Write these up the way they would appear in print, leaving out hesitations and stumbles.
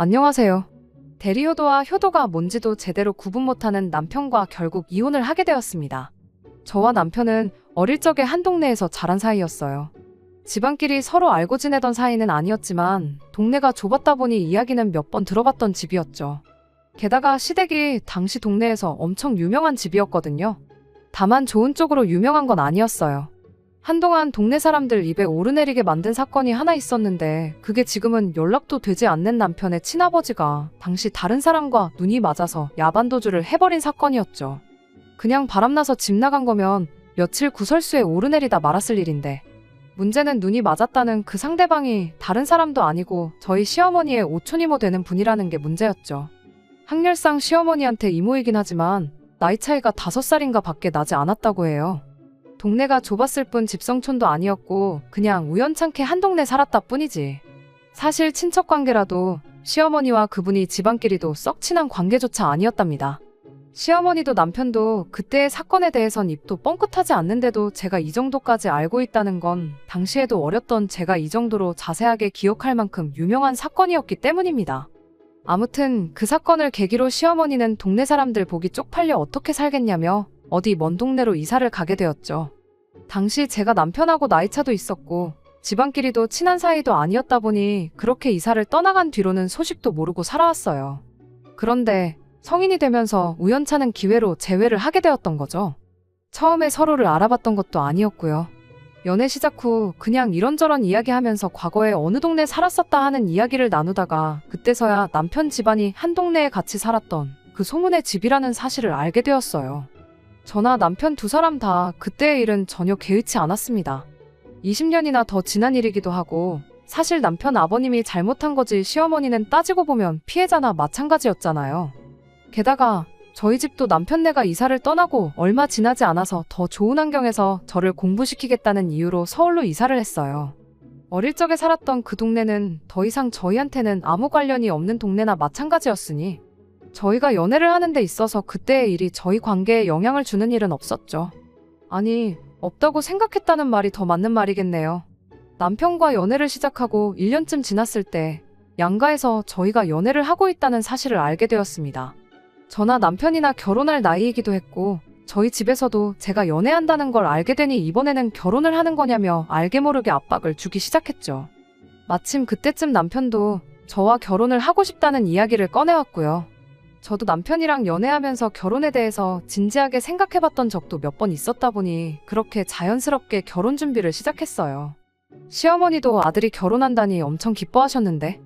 안녕하세요. 대리효도와 효도가 뭔지도 제대로 구분 못하는 남편과 결국 이혼을 하게 되었습니다. 저와 남편은 어릴 적에 한 동네에서 자란 사이였어요. 집안끼리 서로 알고 지내던 사이는 아니었지만 동네가 좁았다 보니 이야기는 몇 번 들어봤던 집이었죠. 게다가 시댁이 당시 동네에서 엄청 유명한 집이었거든요. 다만 좋은 쪽으로 유명한 건 아니었어요. 한동안 동네 사람들 입에 오르내리게 만든 사건이 하나 있었는데 그게 지금은 연락도 되지 않는 남편의 친아버지가 당시 다른 사람과 눈이 맞아서 야반도주를 해버린 사건이었죠. 그냥 바람나서 집 나간 거면 며칠 구설수에 오르내리다 말았을 일인데 문제는 눈이 맞았다는 그 상대방이 다른 사람도 아니고 저희 시어머니의 오촌이모 되는 분이라는 게 문제였죠. 학렬상 시어머니한테 이모이긴 하지만 나이 차이가 5살인가 밖에 나지 않았다고 해요. 동네가 좁았을 뿐 집성촌도 아니었고 그냥 우연찮게 한 동네 살았다 뿐이지. 사실 친척관계라도 시어머니와 그분이 집안끼리도 썩 친한 관계조차 아니었답니다. 시어머니도 남편도 그때의 사건에 대해선 입도 뻥끗하지 않는데도 제가 이 정도까지 알고 있다는 건 당시에도 어렸던 제가 이 정도로 자세하게 기억할 만큼 유명한 사건이었기 때문입니다. 아무튼 그 사건을 계기로 시어머니는 동네 사람들 보기 쪽팔려 어떻게 살겠냐며 어디 먼 동네로 이사를 가게 되었죠. 당시 제가 남편하고 나이차도 있었고 집안끼리도 친한 사이도 아니었다 보니 그렇게 이사를 떠나간 뒤로는 소식도 모르고 살아왔어요. 그런데 성인이 되면서 우연찮은 기회로 재회를 하게 되었던 거죠. 처음에 서로를 알아봤던 것도 아니었고요. 연애 시작 후 그냥 이런저런 이야기하면서 과거에 어느 동네 살았었다 하는 이야기를 나누다가 그때서야 남편 집안이 한 동네에 같이 살았던 그 소문의 집이라는 사실을 알게 되었어요. 저나 남편 두 사람 다 그때의 일은 전혀 개의치 않았습니다. 20년이나 더 지난 일이기도 하고 사실 남편 아버님이 잘못한 거지 시어머니는 따지고 보면 피해자나 마찬가지였잖아요. 게다가 저희 집도 남편네가 이사를 떠나고 얼마 지나지 않아서 더 좋은 환경에서 저를 공부시키겠다는 이유로 서울로 이사를 했어요. 어릴 적에 살았던 그 동네는 더 이상 저희한테는 아무 관련이 없는 동네나 마찬가지였으니 저희가 연애를 하는 데 있어서 그때의 일이 저희 관계에 영향을 주는 일은 없었죠. 아니, 없다고 생각했다는 말이 더 맞는 말이겠네요. 남편과 연애를 시작하고 1년쯤 지났을 때 양가에서 저희가 연애를 하고 있다는 사실을 알게 되었습니다. 저나 남편이나 결혼할 나이이기도 했고 저희 집에서도 제가 연애한다는 걸 알게 되니 이번에는 결혼을 하는 거냐며 알게 모르게 압박을 주기 시작했죠. 마침 그때쯤 남편도 저와 결혼을 하고 싶다는 이야기를 꺼내왔고요. 저도 남편이랑 연애하면서 결혼에 대해서 진지하게 생각해봤던 적도 몇 번 있었다 보니 그렇게 자연스럽게 결혼 준비를 시작했어요. 시어머니도 아들이 결혼한다니 엄청 기뻐하셨는데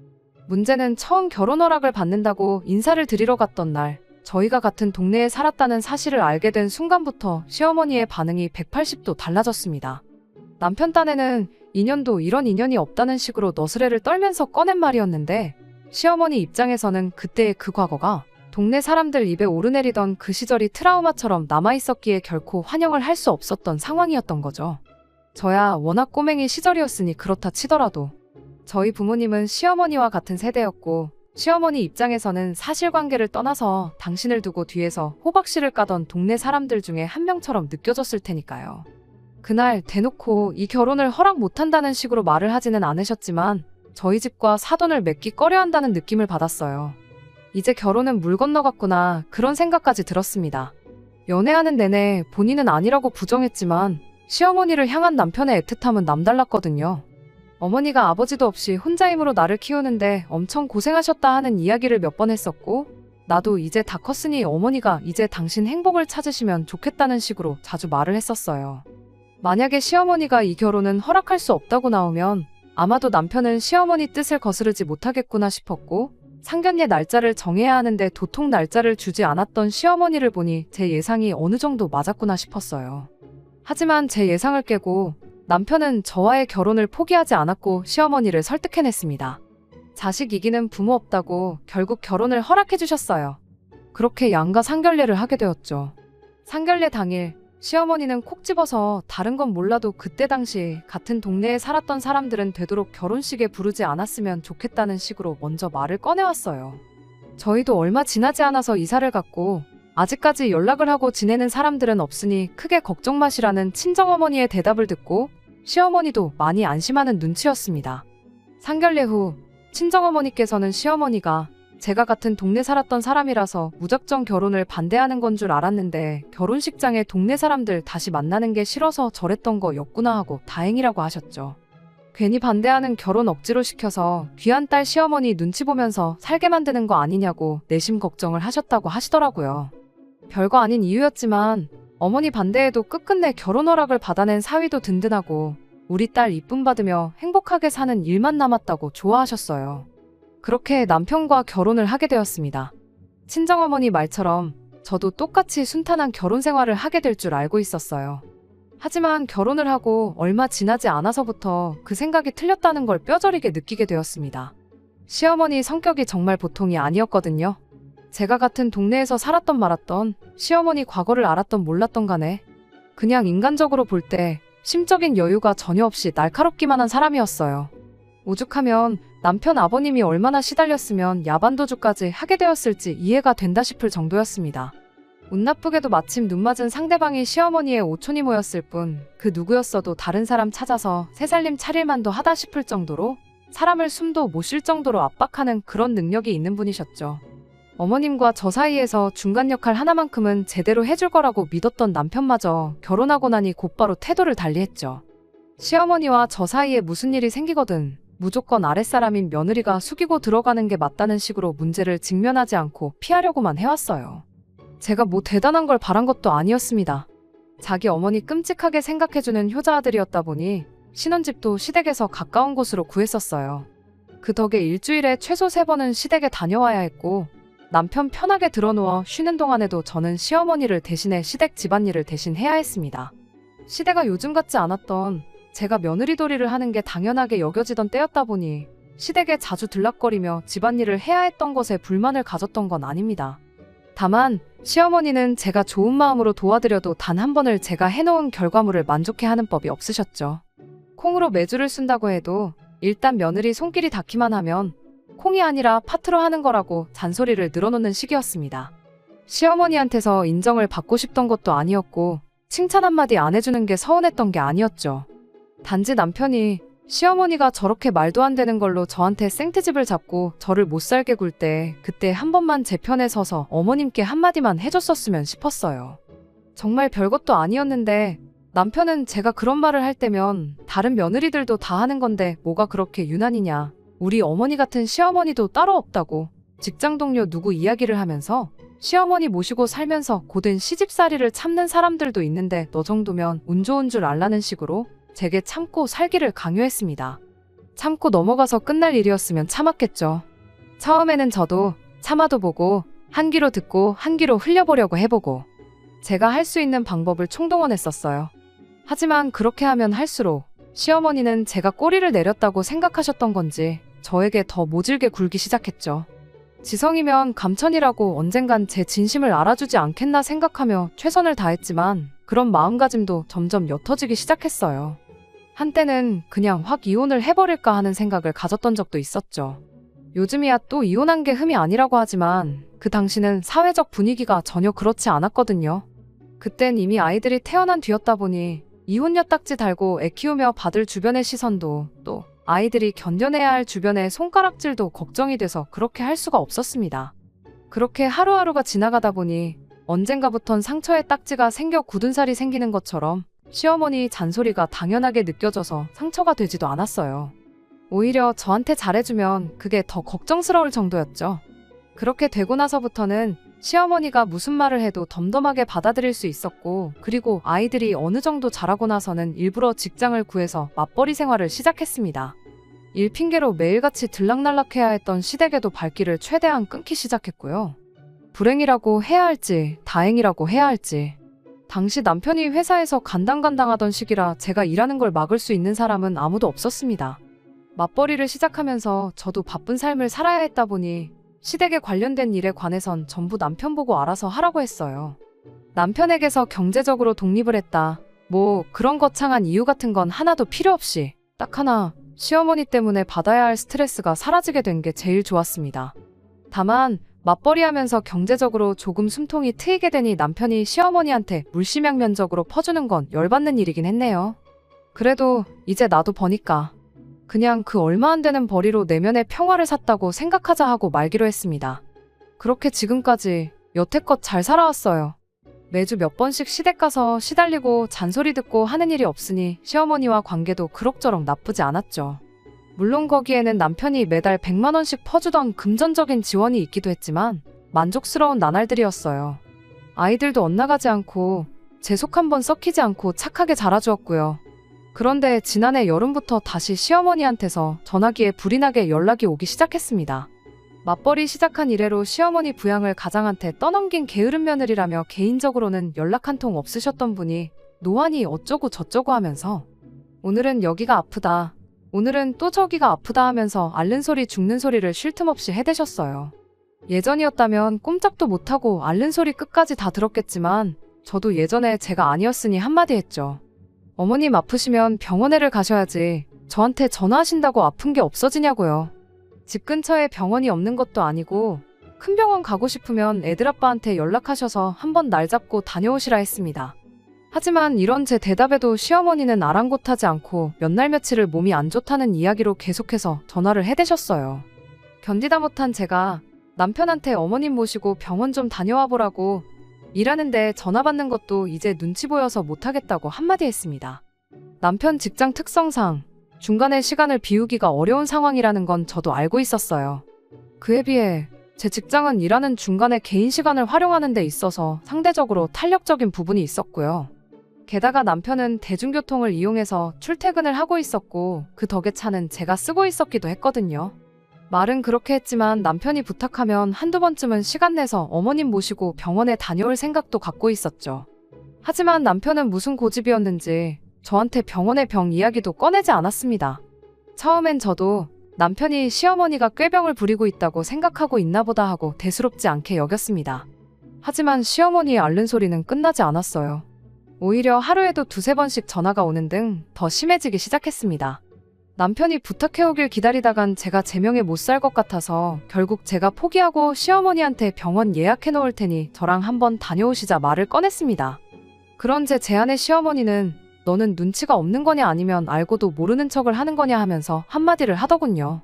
문제는 처음 결혼 허락을 받는다고 인사를 드리러 갔던 날 저희가 같은 동네에 살았다는 사실을 알게 된 순간부터 시어머니의 반응이 180도 달라졌습니다. 남편 딴에는 인연도 이런 인연이 없다는 식으로 너스레를 떨면서 꺼낸 말이었는데 시어머니 입장에서는 그때의 그 과거가 동네 사람들 입에 오르내리던 그 시절이 트라우마처럼 남아있었기에 결코 환영을 할 수 없었던 상황이었던 거죠. 저야 워낙 꼬맹이 시절이었으니 그렇다 치더라도 저희 부모님은 시어머니와 같은 세대였고 시어머니 입장에서는 사실관계를 떠나서 당신을 두고 뒤에서 호박씨를 까던 동네 사람들 중에 한 명처럼 느껴졌을 테니까요. 그날 대놓고 이 결혼을 허락 못한다는 식으로 말을 하지는 않으셨지만 저희 집과 사돈을 맺기 꺼려한다는 느낌을 받았어요. 이제 결혼은 물 건너갔구나 그런 생각까지 들었습니다. 연애하는 내내 본인은 아니라고 부정했지만 시어머니를 향한 남편의 애틋함은 남달랐거든요. 어머니가 아버지도 없이 혼자 힘으로 나를 키우는데 엄청 고생하셨다 하는 이야기를 몇 번 했었고 나도 이제 다 컸으니 어머니가 이제 당신 행복을 찾으시면 좋겠다는 식으로 자주 말을 했었어요. 만약에 시어머니가 이 결혼은 허락할 수 없다고 나오면 아마도 남편은 시어머니 뜻을 거스르지 못하겠구나 싶었고 상견례 날짜를 정해야 하는데 도통 날짜를 주지 않았던 시어머니를 보니 제 예상이 어느 정도 맞았구나 싶었어요. 하지만 제 예상을 깨고 남편은 저와의 결혼을 포기하지 않았고 시어머니를 설득해냈습니다. 자식 이기는 부모 없다고 결국 결혼을 허락해 주셨어요. 그렇게 양가 상견례를 하게 되었죠. 상견례 당일 시어머니는 콕 집어서 다른 건 몰라도 그때 당시 같은 동네에 살았던 사람들은 되도록 결혼식에 부르지 않았으면 좋겠다는 식으로 먼저 말을 꺼내왔어요. 저희도 얼마 지나지 않아서 이사를 갔고 아직까지 연락을 하고 지내는 사람들은 없으니 크게 걱정 마시라는 친정어머니의 대답을 듣고 시어머니도 많이 안심하는 눈치였습니다. 상견례 후 친정어머니께서는 시어머니가 제가 같은 동네 살았던 사람이라서 무작정 결혼을 반대하는 건 줄 알았는데 결혼식장에 동네 사람들 다시 만나는 게 싫어서 저랬던 거였구나 하고 다행이라고 하셨죠. 괜히 반대하는 결혼 억지로 시켜서 귀한 딸 시어머니 눈치 보면서 살게 만드는 거 아니냐고 내심 걱정을 하셨다고 하시더라고요. 별거 아닌 이유였지만 어머니 반대에도 끝끝내 결혼 허락을 받아낸 사위도 든든하고 우리 딸 이쁨 받으며 행복하게 사는 일만 남았다고 좋아하셨어요. 그렇게 남편과 결혼을 하게 되었습니다. 친정어머니 말처럼 저도 똑같이 순탄한 결혼 생활을 하게 될 줄 알고 있었어요. 하지만 결혼을 하고 얼마 지나지 않아서부터 그 생각이 틀렸다는 걸 뼈저리게 느끼게 되었습니다. 시어머니 성격이 정말 보통이 아니었거든요. 제가 같은 동네에서 살았던 말았던 시어머니 과거를 알았던 몰랐던 간에 그냥 인간적으로 볼 때 심적인 여유가 전혀 없이 날카롭기만 한 사람이었어요. 오죽하면 남편 아버님이 얼마나 시달렸으면 야반도주까지 하게 되었을지 이해가 된다 싶을 정도였습니다. 운 나쁘게도 마침 눈맞은 상대방이 시어머니의 오촌이모였을 뿐 그 누구였어도 다른 사람 찾아서 새살림 차릴만도 하다 싶을 정도로 사람을 숨도 못 쉴 정도로 압박하는 그런 능력이 있는 분이셨죠. 어머님과 저 사이에서 중간 역할 하나만큼은 제대로 해줄 거라고 믿었던 남편마저 결혼하고 나니 곧바로 태도를 달리했죠. 시어머니와 저 사이에 무슨 일이 생기거든 무조건 아랫사람인 며느리가 숙이고 들어가는 게 맞다는 식으로 문제를 직면하지 않고 피하려고만 해왔어요. 제가 뭐 대단한 걸 바란 것도 아니었습니다. 자기 어머니 끔찍하게 생각해주는 효자 아들이었다 보니 신혼집도 시댁에서 가까운 곳으로 구했었어요. 그 덕에 일주일에 최소 3번은 시댁에 다녀와야 했고 남편 편하게 들어누워 쉬는 동안에도 저는 시어머니를 대신해 시댁 집안일을 대신 해야 했습니다. 시대가 요즘 같지 않았던 제가 며느리돌이를 하는 게 당연하게 여겨지던 때였다 보니 시댁에 자주 들락거리며 집안일을 해야 했던 것에 불만을 가졌던 건 아닙니다. 다만 시어머니는 제가 좋은 마음으로 도와드려도 단 한 번을 제가 해놓은 결과물을 만족해하는 법이 없으셨죠. 콩으로 메주를 쓴다고 해도 일단 며느리 손길이 닿기만 하면 콩이 아니라 파트로 하는 거라고 잔소리를 늘어놓는 시기였습니다. 시어머니한테서 인정을 받고 싶던 것도 아니었고 칭찬 한마디 안 해주는 게 서운했던 게 아니었죠. 단지 남편이 시어머니가 저렇게 말도 안 되는 걸로 저한테 생트집을 잡고 저를 못 살게 굴 때 그때 한 번만 제 편에 서서 어머님께 한마디만 해줬었으면 싶었어요. 정말 별것도 아니었는데 남편은 제가 그런 말을 할 때면 다른 며느리들도 다 하는 건데 뭐가 그렇게 유난이냐. 우리 어머니 같은 시어머니도 따로 없다고 직장 동료 누구 이야기를 하면서 시어머니 모시고 살면서 고된 시집살이를 참는 사람들도 있는데 너 정도면 운 좋은 줄 알라는 식으로 제게 참고 살기를 강요했습니다. 참고 넘어가서 끝날 일이었으면 참았겠죠. 처음에는 저도 참아도 보고 한 귀로 듣고 한 귀로 흘려보려고 해보고 제가 할 수 있는 방법을 총동원했었어요. 하지만 그렇게 하면 할수록 시어머니는 제가 꼬리를 내렸다고 생각하셨던 건지 저에게 더 모질게 굴기 시작했죠. 지성이면 감천이라고 언젠간 제 진심을 알아주지 않겠나 생각하며 최선을 다했지만 그런 마음가짐도 점점 옅어지기 시작했어요. 한때는 그냥 확 이혼을 해버릴까 하는 생각을 가졌던 적도 있었죠. 요즘이야 또 이혼한 게 흠이 아니라고 하지만 그 당시는 사회적 분위기가 전혀 그렇지 않았거든요. 그땐 이미 아이들이 태어난 뒤였다 보니 이혼녀 딱지 달고 애 키우며 받을 주변의 시선도 또 아이들이 견뎌내야 할 주변의 손가락질도 걱정이 돼서 그렇게 할 수가 없었습니다. 그렇게 하루하루가 지나가다 보니 언젠가부턴 상처에 딱지가 생겨 굳은 살이 생기는 것처럼 시어머니 잔소리가 당연하게 느껴져서 상처가 되지도 않았어요. 오히려 저한테 잘해주면 그게 더 걱정스러울 정도였죠. 그렇게 되고 나서부터는 시어머니가 무슨 말을 해도 덤덤하게 받아들일 수 있었고 그리고 아이들이 어느 정도 자라고 나서는 일부러 직장을 구해서 맞벌이 생활을 시작했습니다. 일 핑계로 매일같이 들락날락해야 했던 시댁에도 발길을 최대한 끊기 시작했고요. 불행이라고 해야 할지 다행이라고 해야 할지 당시 남편이 회사에서 간당간당하던 시기라 제가 일하는 걸 막을 수 있는 사람은 아무도 없었습니다. 맞벌이를 시작하면서 저도 바쁜 삶을 살아야 했다 보니 시댁에 관련된 일에 관해선 전부 남편 보고 알아서 하라고 했어요. 남편에게서 경제적으로 독립을 했다. 뭐 그런 거창한 이유 같은 건 하나도 필요 없이 딱 하나 시어머니 때문에 받아야 할 스트레스가 사라지게 된 게 제일 좋았습니다. 다만 맞벌이하면서 경제적으로 조금 숨통이 트이게 되니 남편이 시어머니한테 물심양면적으로 퍼주는 건 열받는 일이긴 했네요. 그래도 이제 나도 버니까 그냥 그 얼마 안 되는 벌이로 내면의 평화를 샀다고 생각하자 하고 말기로 했습니다. 그렇게 지금까지 여태껏 잘 살아왔어요. 매주 몇 번씩 시댁 가서 시달리고 잔소리 듣고 하는 일이 없으니 시어머니와 관계도 그럭저럭 나쁘지 않았죠. 물론 거기에는 남편이 매달 100만 원씩 퍼주던 금전적인 지원이 있기도 했지만 만족스러운 나날들이었어요. 아이들도 엇나가지 않고 제 속 한번 썩히지 않고 착하게 자라주었고요. 그런데 지난해 여름부터 다시 시어머니한테서 전화기에 불이 나게 연락이 오기 시작했습니다. 맞벌이 시작한 이래로 시어머니 부양을 가장한테 떠넘긴 게으른 며느리라며 개인적으로는 연락 한 통 없으셨던 분이 노안이 어쩌고 저쩌고 하면서 오늘은 여기가 아프다, 오늘은 또 저기가 아프다 하면서 앓는 소리 죽는 소리를 쉴 틈 없이 해대셨어요. 예전이었다면 꼼짝도 못하고 앓는 소리 끝까지 다 들었겠지만 저도 예전에 제가 아니었으니 한마디 했죠. 어머님 아프시면 병원에를 가셔야지 저한테 전화하신다고 아픈 게 없어지냐고요. 집 근처에 병원이 없는 것도 아니고 큰 병원 가고 싶으면 애들 아빠한테 연락하셔서 한번 날 잡고 다녀오시라 했습니다. 하지만 이런 제 대답에도 시어머니는 아랑곳하지 않고 몇 날 며칠을 몸이 안 좋다는 이야기로 계속해서 전화를 해대셨어요. 견디다 못한 제가 남편한테 어머님 모시고 병원 좀 다녀와 보라고 일하는데 전화 받는 것도 이제 눈치 보여서 못하겠다고 한마디 했습니다. 남편 직장 특성상 중간에 시간을 비우기가 어려운 상황이라는 건 저도 알고 있었어요. 그에 비해 제 직장은 일하는 중간에 개인 시간을 활용하는 데 있어서 상대적으로 탄력적인 부분이 있었고요. 게다가 남편은 대중교통을 이용해서 출퇴근을 하고 있었고 그 덕에 차는 제가 쓰고 있었기도 했거든요. 말은 그렇게 했지만 남편이 부탁하면 한두 번쯤은 시간 내서 어머님 모시고 병원에 다녀올 생각도 갖고 있었죠. 하지만 남편은 무슨 고집이었는지 저한테 병원의 병 이야기도 꺼내지 않았습니다. 처음엔 저도 남편이 시어머니가 꾀병을 부리고 있다고 생각하고 있나 보다 하고 대수롭지 않게 여겼습니다. 하지만 시어머니의 앓는 소리는 끝나지 않았어요. 오히려 하루에도 두세 번씩 전화가 오는 등 더 심해지기 시작했습니다. 남편이 부탁해오길 기다리다간 제가 제명에 못 살 것 같아서 결국 제가 포기하고 시어머니한테 병원 예약해 놓을 테니 저랑 한번 다녀오시자 말을 꺼냈습니다. 그런 제 제안에 시어머니는 너는 눈치가 없는 거냐 아니면 알고도 모르는 척을 하는 거냐 하면서 한마디를 하더군요.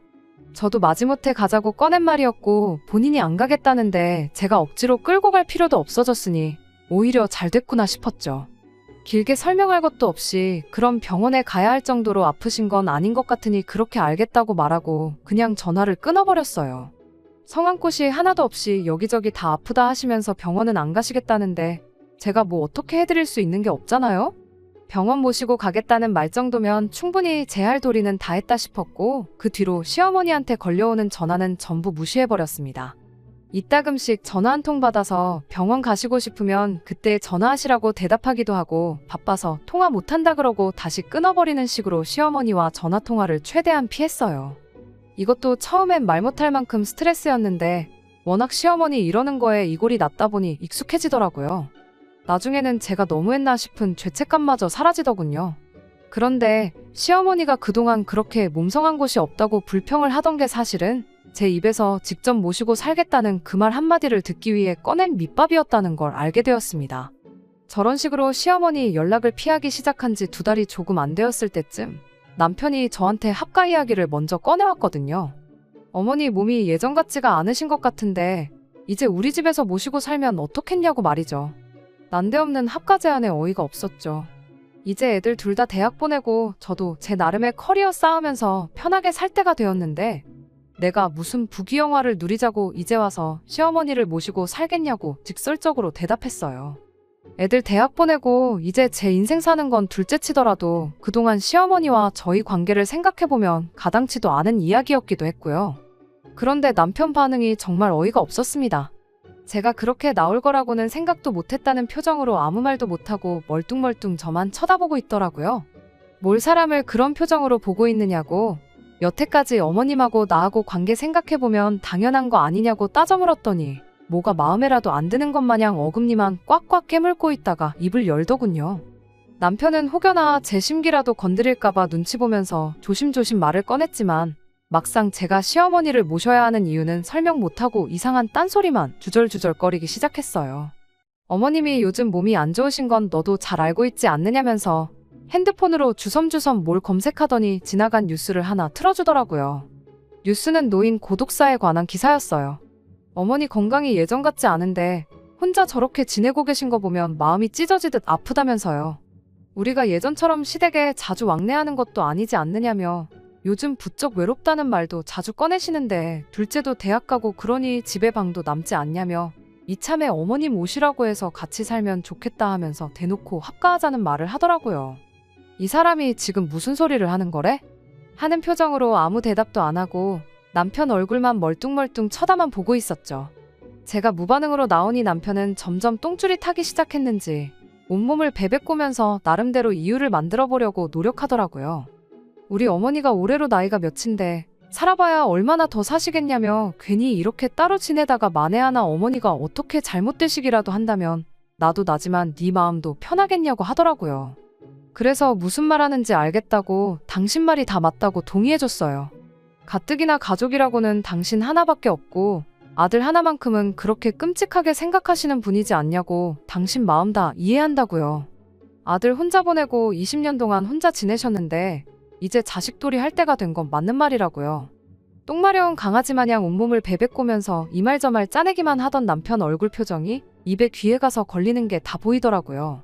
저도 마지못해 가자고 꺼낸 말이었고 본인이 안 가겠다는데 제가 억지로 끌고 갈 필요도 없어졌으니 오히려 잘 됐구나 싶었죠. 길게 설명할 것도 없이 그럼 병원에 가야 할 정도로 아프신 건 아닌 것 같으니 그렇게 알겠다고 말하고 그냥 전화를 끊어버렸어요. 성한 곳이 하나도 없이 여기저기 다 아프다 하시면서 병원은 안 가시겠다는데 제가 뭐 어떻게 해드릴 수 있는 게 없잖아요? 병원 모시고 가겠다는 말 정도면 충분히 제 할 도리는 다 했다 싶었고 그 뒤로 시어머니한테 걸려오는 전화는 전부 무시해버렸습니다. 이따금씩 전화 한 통 받아서 병원 가시고 싶으면 그때 전화하시라고 대답하기도 하고 바빠서 통화 못한다 그러고 다시 끊어버리는 식으로 시어머니와 전화통화를 최대한 피했어요. 이것도 처음엔 말 못할 만큼 스트레스였는데 워낙 시어머니 이러는 거에 이골이 났다 보니 익숙해지더라고요. 나중에는 제가 너무했나 싶은 죄책감마저 사라지더군요. 그런데 시어머니가 그동안 그렇게 몸성한 곳이 없다고 불평을 하던 게 사실은 제 입에서 직접 모시고 살겠다는 그 말 한마디를 듣기 위해 꺼낸 밑밥이었다는 걸 알게 되었습니다. 저런 식으로 시어머니 연락을 피하기 시작한 지 2달이 조금 안 되었을 때쯤 남편이 저한테 합가 이야기를 먼저 꺼내왔거든요. 어머니 몸이 예전 같지가 않으신 것 같은데 이제 우리 집에서 모시고 살면 어떻겠냐고 말이죠. 난데없는 합가 제안에 어이가 없었죠. 이제 애들 둘 다 대학 보내고 저도 제 나름의 커리어 쌓으면서 편하게 살 때가 되었는데 내가 무슨 부귀영화를 누리자고 이제 와서 시어머니를 모시고 살겠냐고 직설적으로 대답했어요. 애들 대학 보내고 이제 제 인생 사는 건 둘째치더라도 그동안 시어머니와 저희 관계를 생각해보면 가당치도 않은 이야기였기도 했고요. 그런데 남편 반응이 정말 어이가 없었습니다. 제가 그렇게 나올 거라고는 생각도 못했다는 표정으로 아무 말도 못하고 멀뚱멀뚱 저만 쳐다보고 있더라고요. 뭘 사람을 그런 표정으로 보고 있느냐고 여태까지 어머님하고 나하고 관계 생각해보면 당연한 거 아니냐고 따져 물었더니 뭐가 마음에라도 안 드는 것 마냥 어금니만 꽉꽉 깨물고 있다가 입을 열더군요. 남편은 혹여나 제 심기라도 건드릴까봐 눈치 보면서 조심조심 말을 꺼냈지만 막상 제가 시어머니를 모셔야 하는 이유는 설명 못하고 이상한 딴소리만 주절주절거리기 시작했어요. 어머님이 요즘 몸이 안 좋으신 건 너도 잘 알고 있지 않느냐면서 핸드폰으로 주섬주섬 뭘 검색하더니 지나간 뉴스를 하나 틀어주더라고요. 뉴스는 노인 고독사에 관한 기사였어요. 어머니 건강이 예전 같지 않은데 혼자 저렇게 지내고 계신 거 보면 마음이 찢어지듯 아프다면서요. 우리가 예전처럼 시댁에 자주 왕래하는 것도 아니지 않느냐며 요즘 부쩍 외롭다는 말도 자주 꺼내시는데 둘째도 대학 가고 그러니 집에 방도 남지 않냐며 이참에 어머님 오시라고 해서 같이 살면 좋겠다 하면서 대놓고 합가하자는 말을 하더라고요. 이 사람이 지금 무슨 소리를 하는 거래? 하는 표정으로 아무 대답도 안 하고 남편 얼굴만 멀뚱멀뚱 쳐다만 보고 있었죠. 제가 무반응으로 나오니 남편은 점점 똥줄이 타기 시작했는지 온몸을 베베꼬면서 나름대로 이유를 만들어 보려고 노력하더라고요. 우리 어머니가 올해로 나이가 몇인데 살아봐야 얼마나 더 사시겠냐며 괜히 이렇게 따로 지내다가 만에 하나 어머니가 어떻게 잘못되시기라도 한다면 나도 나지만 네 마음도 편하겠냐고 하더라고요. 그래서 무슨 말하는지 알겠다고 당신 말이 다 맞다고 동의해줬어요. 가뜩이나 가족이라고는 당신 하나밖에 없고 아들 하나만큼은 그렇게 끔찍하게 생각하시는 분이지 않냐고 당신 마음 다 이해한다고요. 아들 혼자 보내고 20년 동안 혼자 지내셨는데 이제 자식돌이 할 때가 된 건 맞는 말이라고요. 똥마려운 강아지 마냥 온몸을 베베꼬면서 이 말 저 말 짜내기만 하던 남편 얼굴 표정이 입에 귀에 가서 걸리는 게 다 보이더라고요.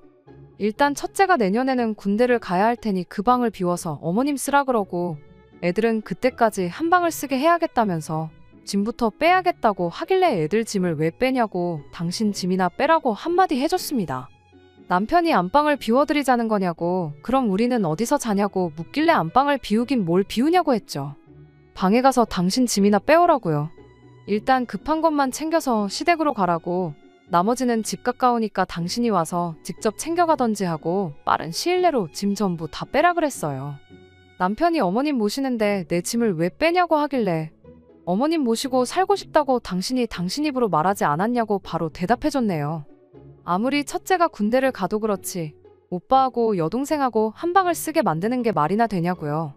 일단 첫째가 내년에는 군대를 가야 할 테니 그 방을 비워서 어머님 쓰라 그러고 애들은 그때까지 한 방을 쓰게 해야겠다면서 짐부터 빼야겠다고 하길래 애들 짐을 왜 빼냐고 당신 짐이나 빼라고 한마디 해줬습니다. 남편이 안방을 비워드리자는 거냐고 그럼 우리는 어디서 자냐고 묻길래 안방을 비우긴 뭘 비우냐고 했죠. 방에 가서 당신 짐이나 빼오라고요. 일단 급한 것만 챙겨서 시댁으로 가라고 나머지는 집 가까우니까 당신이 와서 직접 챙겨가던지 하고 빠른 시일 내로 짐 전부 다 빼라 그랬어요. 남편이 어머님 모시는데 내 짐을 왜 빼냐고 하길래 어머님 모시고 살고 싶다고 당신이 당신 입으로 말하지 않았냐고 바로 대답해줬네요. 아무리 첫째가 군대를 가도 그렇지 오빠하고 여동생하고 한 방을 쓰게 만드는 게 말이나 되냐고요.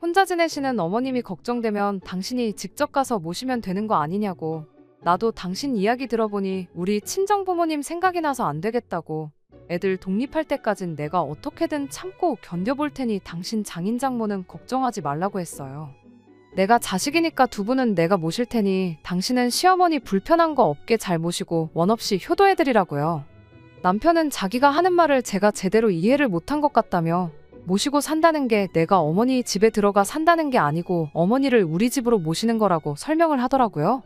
혼자 지내시는 어머님이 걱정되면 당신이 직접 가서 모시면 되는 거 아니냐고. 나도 당신 이야기 들어보니 우리 친정부모님 생각이 나서 안 되겠다고. 애들 독립할 때까진 내가 어떻게든 참고 견뎌볼 테니 당신 장인 장모는 걱정하지 말라고 했어요. 내가 자식이니까 두 분은 내가 모실 테니 당신은 시어머니 불편한 거 없게 잘 모시고 원 없이 효도해드리라고요. 남편은 자기가 하는 말을 제가 제대로 이해를 못한 것 같다며 모시고 산다는 게 내가 어머니 집에 들어가 산다는 게 아니고 어머니를 우리 집으로 모시는 거라고 설명을 하더라고요.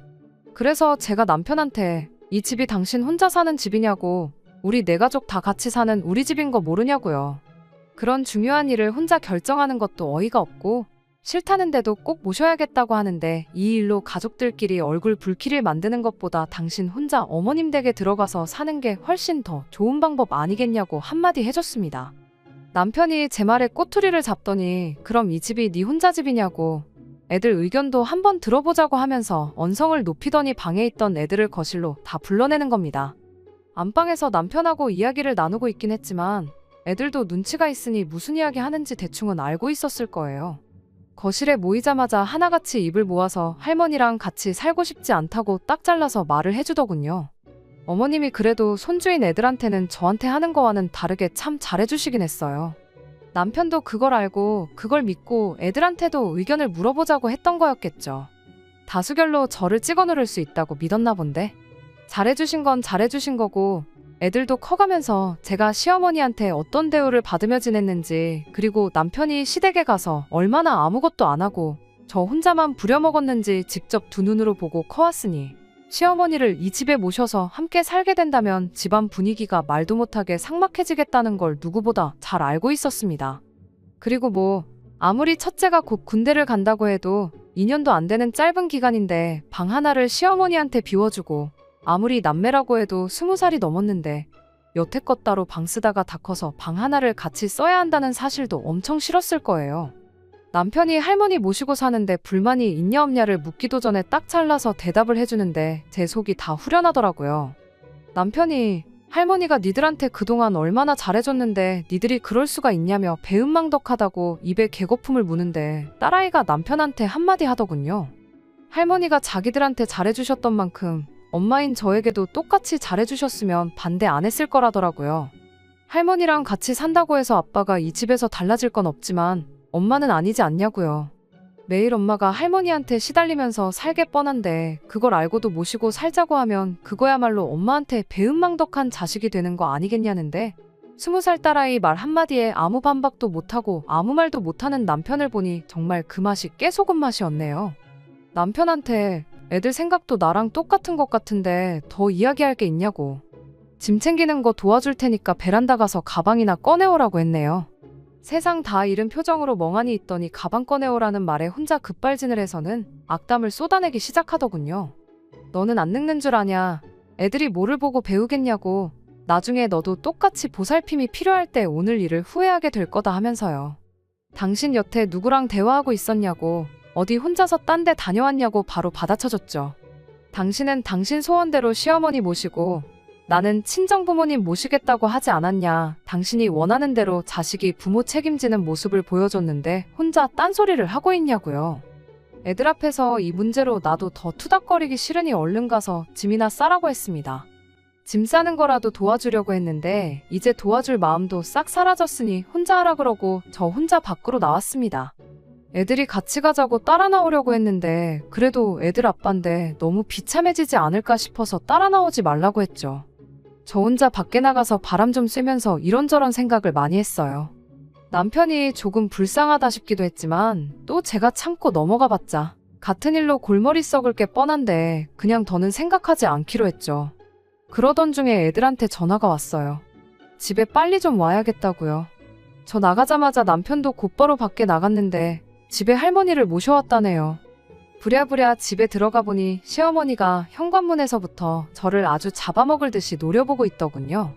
그래서 제가 남편한테 이 집이 당신 혼자 사는 집이냐고 우리 네 가족 다 같이 사는 우리 집인 거 모르냐고요. 그런 중요한 일을 혼자 결정하는 것도 어이가 없고 싫다는데도 꼭 모셔야겠다고 하는데 이 일로 가족들끼리 얼굴 붉히를 만드는 것보다 당신 혼자 어머님 댁에 들어가서 사는 게 훨씬 더 좋은 방법 아니겠냐고 한마디 해줬습니다. 남편이 제 말에 꼬투리를 잡더니 그럼 이 집이 네 혼자 집이냐고 애들 의견도 한번 들어보자고 하면서 언성을 높이더니 방에 있던 애들을 거실로 다 불러내는 겁니다. 안방에서 남편하고 이야기를 나누고 있긴 했지만 애들도 눈치가 있으니 무슨 이야기 하는지 대충은 알고 있었을 거예요. 거실에 모이자마자 하나같이 입을 모아서 할머니랑 같이 살고 싶지 않다고 딱 잘라서 말을 해주더군요. 어머님이 그래도 손주인 애들한테는 저한테 하는 거와는 다르게 참 잘해주시긴 했어요. 남편도 그걸 알고 그걸 믿고 애들한테도 의견을 물어보자고 했던 거였겠죠. 다수결로 저를 찍어 누를 수 있다고 믿었나 본데 잘해주신 건 잘해주신 거고 애들도 커가면서 제가 시어머니한테 어떤 대우를 받으며 지냈는지 그리고 남편이 시댁에 가서 얼마나 아무것도 안 하고 저 혼자만 부려먹었는지 직접 두 눈으로 보고 커왔으니 시어머니를 이 집에 모셔서 함께 살게 된다면 집안 분위기가 말도 못하게 삭막해지겠다는 걸 누구보다 잘 알고 있었습니다. 그리고 뭐 아무리 첫째가 곧 군대를 간다고 해도 2년도 안 되는 짧은 기간인데 방 하나를 시어머니한테 비워주고 아무리 남매라고 해도 20살이 넘었는데 여태껏 따로 방 쓰다가 다 커서 방 하나를 같이 써야 한다는 사실도 엄청 싫었을 거예요. 남편이 할머니 모시고 사는데 불만이 있냐 없냐를 묻기도 전에 딱 잘라서 대답을 해주는데 제 속이 다 후련하더라고요. 남편이 할머니가 니들한테 그동안 얼마나 잘해줬는데 니들이 그럴 수가 있냐며 배은망덕하다고 입에 개거품을 무는데 딸아이가 남편한테 한마디 하더군요. 할머니가 자기들한테 잘해주셨던 만큼 엄마인 저에게도 똑같이 잘해주셨으면 반대 안 했을 거라더라고요. 할머니랑 같이 산다고 해서 아빠가 이 집에서 달라질 건 없지만 엄마는 아니지 않냐고요. 매일 엄마가 할머니한테 시달리면서 살게 뻔한데 그걸 알고도 모시고 살자고 하면 그거야말로 엄마한테 배은망덕한 자식이 되는 거 아니겠냐는데 20살 딸아이 말 한마디에 아무 반박도 못하고 아무 말도 못하는 남편을 보니 정말 그 맛이 깨소금 맛이었네요. 남편한테 애들 생각도 나랑 똑같은 것 같은데 더 이야기할 게 있냐고. 짐 챙기는 거 도와줄 테니까 베란다 가서 가방이나 꺼내오라고 했네요. 세상 다 잃은 표정으로 멍하니 있더니 가방 꺼내오라는 말에 혼자 급발진을 해서는 악담을 쏟아내기 시작하더군요. 너는 안 늙는 줄 아냐. 애들이 뭐를 보고 배우겠냐고. 나중에 너도 똑같이 보살핌이 필요할 때 오늘 일을 후회하게 될 거다 하면서요. 당신 여태 누구랑 대화하고 있었냐고. 어디 혼자서 딴 데 다녀왔냐고 바로 받아쳐줬죠. 당신은 당신 소원대로 시어머니 모시고 나는 친정부모님 모시겠다고 하지 않았냐. 당신이 원하는 대로 자식이 부모 책임지는 모습을 보여줬는데 혼자 딴소리를 하고 있냐고요. 애들 앞에서 이 문제로 나도 더 투닥거리기 싫으니 얼른 가서 짐이나 싸라고 했습니다. 짐 싸는 거라도 도와주려고 했는데 이제 도와줄 마음도 싹 사라졌으니 혼자 하라 그러고 저 혼자 밖으로 나왔습니다. 애들이 같이 가자고 따라 나오려고 했는데 그래도 애들 아빠인데 너무 비참해지지 않을까 싶어서 따라 나오지 말라고 했죠. 저 혼자 밖에 나가서 바람 좀 쐬면서 이런저런 생각을 많이 했어요. 남편이 조금 불쌍하다 싶기도 했지만 또 제가 참고 넘어가 봤자 같은 일로 골머리 썩을 게 뻔한데 그냥 더는 생각하지 않기로 했죠. 그러던 중에 애들한테 전화가 왔어요. 집에 빨리 좀 와야겠다고요. 저 나가자마자 남편도 곧바로 밖에 나갔는데 집에 할머니를 모셔왔다네요. 부랴부랴 집에 들어가 보니 시어머니가 현관문에서부터 저를 아주 잡아먹을 듯이 노려보고 있더군요.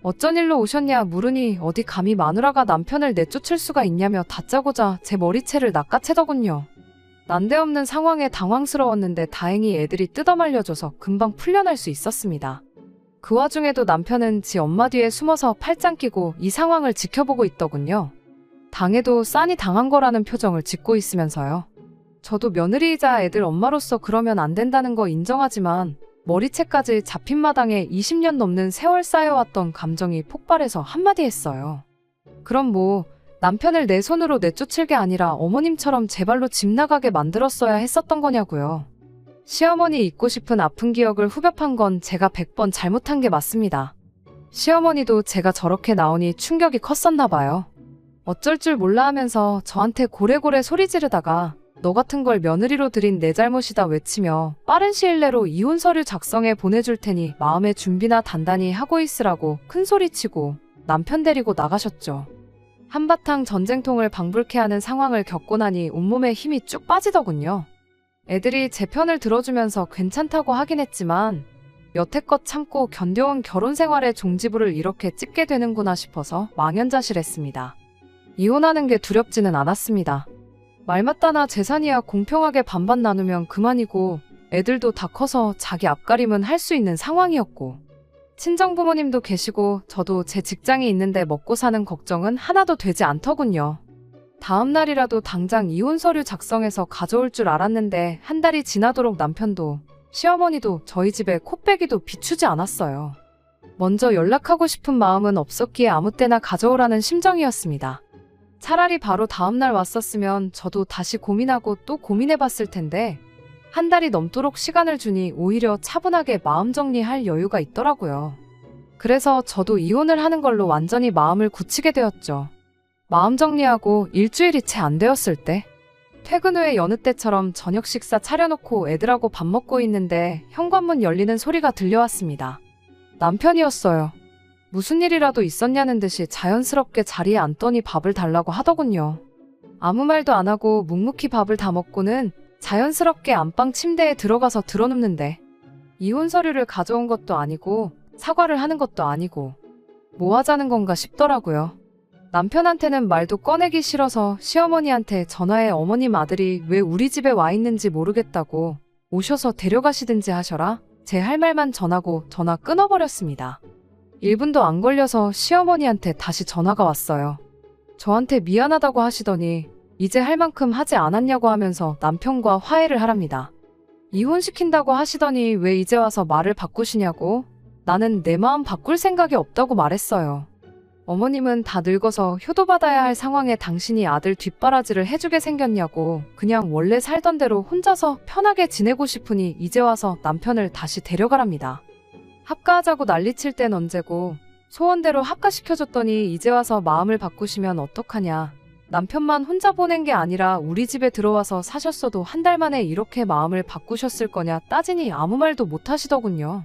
어쩐 일로 오셨냐 물으니 어디 감히 마누라가 남편을 내쫓을 수가 있냐며 다짜고짜 제 머리채를 낚아채더군요. 난데없는 상황에 당황스러웠는데 다행히 애들이 뜯어말려줘서 금방 풀려날 수 있었습니다. 그 와중에도 남편은 지 엄마 뒤에 숨어서 팔짱 끼고 이 상황을 지켜보고 있더군요. 당해도 싼이 당한 거라는 표정을 짓고 있으면서요. 저도 며느리이자 애들 엄마로서 그러면 안 된다는 거 인정하지만 머리채까지 잡힌 마당에 20년 넘는 세월 쌓여왔던 감정이 폭발해서 한마디 했어요. 그럼 뭐 남편을 내 손으로 내쫓을 게 아니라 어머님처럼 제 발로 집 나가게 만들었어야 했었던 거냐고요. 시어머니 잊고 싶은 아픈 기억을 후벼판 건 제가 100번 잘못한 게 맞습니다. 시어머니도 제가 저렇게 나오니 충격이 컸었나 봐요. 어쩔 줄 몰라 하면서 저한테 고래고래 소리 지르다가 너 같은 걸 며느리로 들인 내 잘못이다 외치며 빠른 시일 내로 이혼 서류 작성해 보내줄 테니 마음의 준비나 단단히 하고 있으라고 큰소리치고 남편 데리고 나가셨죠. 한바탕 전쟁통을 방불케 하는 상황을 겪고 나니 온몸에 힘이 쭉 빠지더군요. 애들이 제 편을 들어주면서 괜찮다고 하긴 했지만 여태껏 참고 견뎌온 결혼 생활의 종지부를 이렇게 찍게 되는구나 싶어서 망연자실했습니다. 이혼하는 게 두렵지는 않았습니다. 말 맞다나 재산이야 공평하게 반반 나누면 그만이고 애들도 다 커서 자기 앞가림은 할 수 있는 상황이었고 친정부모님도 계시고 저도 제 직장이 있는데 먹고 사는 걱정은 하나도 되지 않더군요. 다음 날이라도 당장 이혼 서류 작성해서 가져올 줄 알았는데 한 달이 지나도록 남편도 시어머니도 저희 집에 코빼기도 비추지 않았어요. 먼저 연락하고 싶은 마음은 없었기에 아무 때나 가져오라는 심정이었습니다. 차라리 바로 다음날 왔었으면 저도 다시 고민하고 또 고민해봤을 텐데 한 달이 넘도록 시간을 주니 오히려 차분하게 마음 정리할 여유가 있더라고요. 그래서 저도 이혼을 하는 걸로 완전히 마음을 굳히게 되었죠. 마음 정리하고 일주일이 채 안 되었을 때 퇴근 후에 여느 때처럼 저녁 식사 차려놓고 애들하고 밥 먹고 있는데 현관문 열리는 소리가 들려왔습니다. 남편이었어요. 무슨 일이라도 있었냐는 듯이 자연스럽게 자리에 앉더니 밥을 달라고 하더군요. 아무 말도 안 하고 묵묵히 밥을 다 먹고는 자연스럽게 안방 침대에 들어가서 드러눕는데 이혼 서류를 가져온 것도 아니고 사과를 하는 것도 아니고 뭐 하자는 건가 싶더라고요. 남편한테는 말도 꺼내기 싫어서 시어머니한테 전화해 어머님 아들이 왜 우리 집에 와 있는지 모르겠다고 오셔서 데려가시든지 하셔라. 제 할 말만 전하고 전화 끊어버렸습니다. 1분도 안 걸려서 시어머니한테 다시 전화가 왔어요. 저한테 미안하다고 하시더니 이제 할 만큼 하지 않았냐고 하면서 남편과 화해를 하랍니다. 이혼시킨다고 하시더니 왜 이제 와서 말을 바꾸시냐고 나는 내 마음 바꿀 생각이 없다고 말했어요. 어머님은 다 늙어서 효도받아야 할 상황에 당신이 아들 뒷바라지를 해주게 생겼냐고 그냥 원래 살던 대로 혼자서 편하게 지내고 싶으니 이제 와서 남편을 다시 데려가랍니다. 합가하자고 난리칠 땐 언제고 소원대로 합가시켜줬더니 이제 와서 마음을 바꾸시면 어떡하냐. 남편만 혼자 보낸 게 아니라 우리 집에 들어와서 사셨어도 한 달 만에 이렇게 마음을 바꾸셨을 거냐 따지니 아무 말도 못 하시더군요.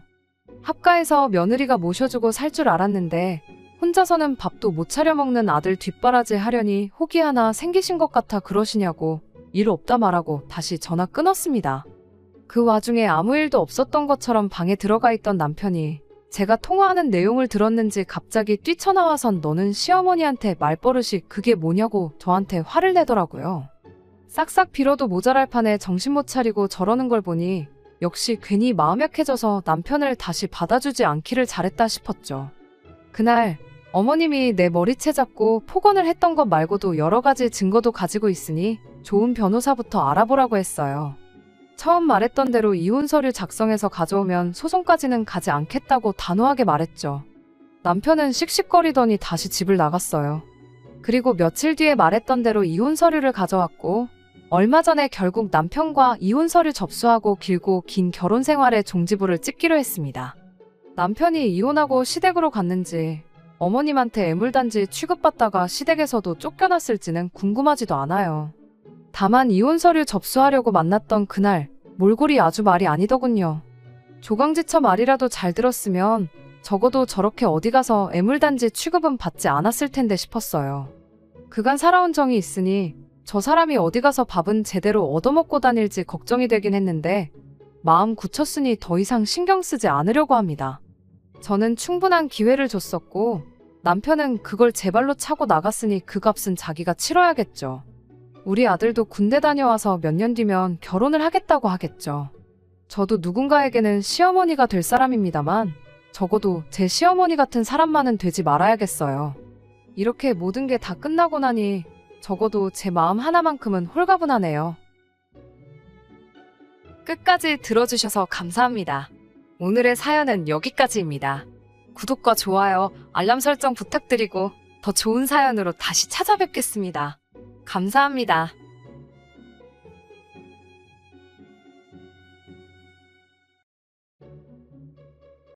합가해서 며느리가 모셔주고 살 줄 알았는데 혼자서는 밥도 못 차려 먹는 아들 뒷바라지 하려니 혹이 하나 생기신 것 같아 그러시냐고 일 없다 말하고 다시 전화 끊었습니다. 그 와중에 아무 일도 없었던 것처럼 방에 들어가 있던 남편이 제가 통화하는 내용을 들었는지 갑자기 뛰쳐나와선 너는 시어머니한테 말버릇이 그게 뭐냐고 저한테 화를 내더라고요. 싹싹 빌어도 모자랄 판에 정신 못 차리고 저러는 걸 보니 역시 괜히 마음 약해져서 남편을 다시 받아주지 않기를 잘했다 싶었죠. 그날 어머님이 내 머리채 잡고 폭언을 했던 것 말고도 여러 가지 증거도 가지고 있으니 좋은 변호사부터 알아보라고 했어요. 처음 말했던 대로 이혼 서류 작성해서 가져오면 소송까지는 가지 않겠다고 단호하게 말했죠. 남편은 씩씩거리더니 다시 집을 나갔어요. 그리고 며칠 뒤에 말했던 대로 이혼 서류를 가져왔고 얼마 전에 결국 남편과 이혼 서류 접수하고 길고 긴 결혼 생활의 종지부를 찍기로 했습니다. 남편이 이혼하고 시댁으로 갔는지 어머님한테 애물단지 취급받다가 시댁에서도 쫓겨났을지는 궁금하지도 않아요. 다만 이혼 서류 접수하려고 만났던 그날 몰골이 아주 말이 아니더군요. 조강지처 말이라도 잘 들었으면 적어도 저렇게 어디 가서 애물단지 취급은 받지 않았을 텐데 싶었어요. 그간 살아온 정이 있으니 저 사람이 어디 가서 밥은 제대로 얻어먹고 다닐지 걱정이 되긴 했는데 마음 굳혔으니 더 이상 신경 쓰지 않으려고 합니다. 저는 충분한 기회를 줬었고 남편은 그걸 제 발로 차고 나갔으니 그 값은 자기가 치러야겠죠. 우리 아들도 군대 다녀와서 몇 년 뒤면 결혼을 하겠다고 하겠죠. 저도 누군가에게는 시어머니가 될 사람입니다만 적어도 제 시어머니 같은 사람만은 되지 말아야겠어요. 이렇게 모든 게 다 끝나고 나니 적어도 제 마음 하나만큼은 홀가분하네요. 끝까지 들어주셔서 감사합니다. 오늘의 사연은 여기까지입니다. 구독과 좋아요, 알람 설정 부탁드리고 더 좋은 사연으로 다시 찾아뵙겠습니다. 감사합니다.